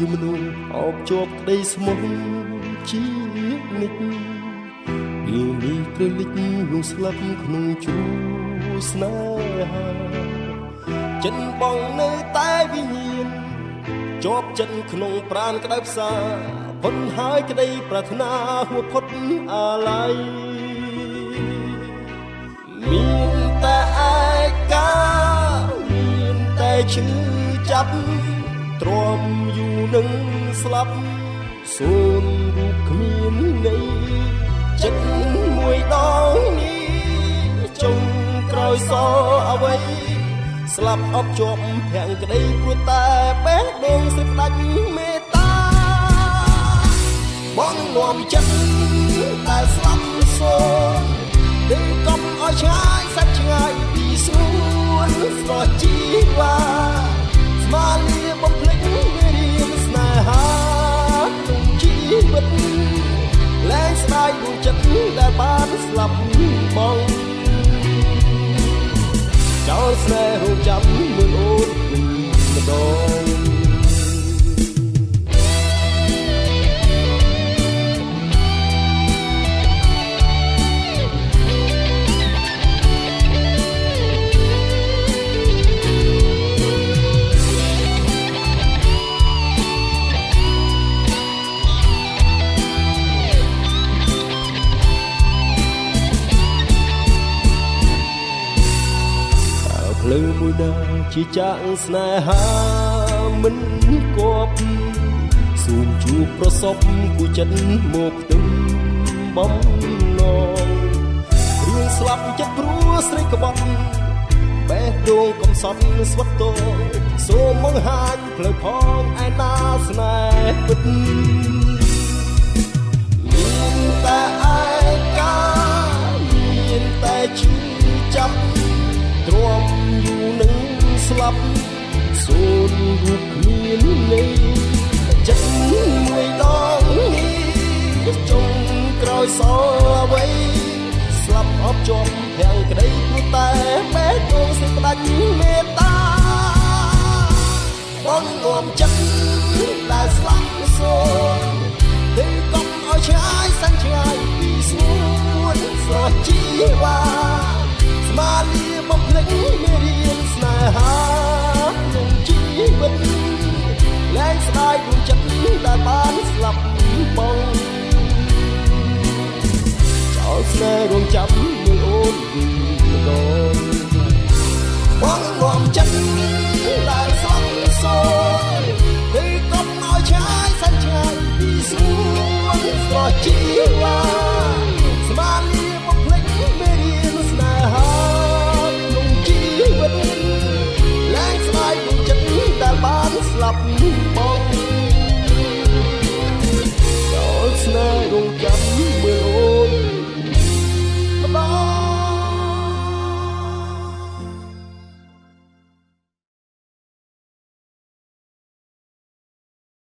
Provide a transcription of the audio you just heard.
ជាមនុស្សអបជាប់ក្តីស្មោះជានិច្ចពេលនេះត្រូវលិចលងស្លាប់ក្នុងជួរស្នេហាចិនបងនៅតែវិញ្ញាណជាប់ចិនក្នុងប្រាណក្តៅផ្សាប៉ុនហើយក្តីប្រាថ្នាហួផុតអាល័យមានតែឯកាមានតែឈឺចាប់ទ្រាំយូរនឹងស្លាប់សូនរូបគ្មានន័យចិត្តមួយដងនេះចុងក្រោយសអ្វីស្លាប់អបជាប់ភាំងក្តីព្រោះតែបេះដូងស្ដាច់មេត្តាបងនាំចិត្តដែលស្លាប់សូនដឹងកុំឲ្យឆ្ងាយសាច់ឆ្ងាយពីស្រួនស្រស់ជីវ៉ាស្មាលាបំភ្លេចមេរៀនស្នេហាក្នុងជីវិតលែងស្ដាយដួងចិត្តដែលបានស្លាប់បងចោលស្នេហ៍រងចាំមើលអូនម្ដងភ្លើងមួយដើរជាចាក់ស្នេហាមិនគប់សូមជួបប្រសពគូចិត្តមកផ្ទឹមបំណងរឿងស្លាប់ចិត្តព្រោះស្រីក្បត់បេះដូងកំសត់ស្វិតតសូមបង្ហាញផ្លូវផងឯណាស្នេហ៍ពិតមានតែឯកាមានតែឈឺចាប់ទ្រាំយូរនឹងស្លាប់សូនរូបគ្មានន័យចិត្តមួយដងនេះចុងក្រោយសអ្វីស្លាប់អបជាប់ភាំងក្តីព្រោះតែបេះដូងស្ដាច់មេត្តាបងនាំចិត្តដែលស្លាប់សូនដឹងកុំឲ្យឆ្ងាយសាច់ឆ្ងាយពីស្រួនស្រស់ជីវ៉ាស្មាលាបំភ្លេចមេរៀនស្នេហាក្នុងជីវិតលែងស្ដាយដួងចិត្តដែលបានស្លាប់បងចោលស្នេហ៍រងចាំមើលអូនម្ដងបងនាំចិត្តដែលស្លាប់សូនទេកុំឲ្យឆ្ងាយសាច់ឆ្ងាយពីស្រួនស្រស់ជីវ៉ាស្មាលាបំភ្លេចមេរៀនស្នេហាលែងស្ដាយដួងចិត្តដែលបានស្លាប់បង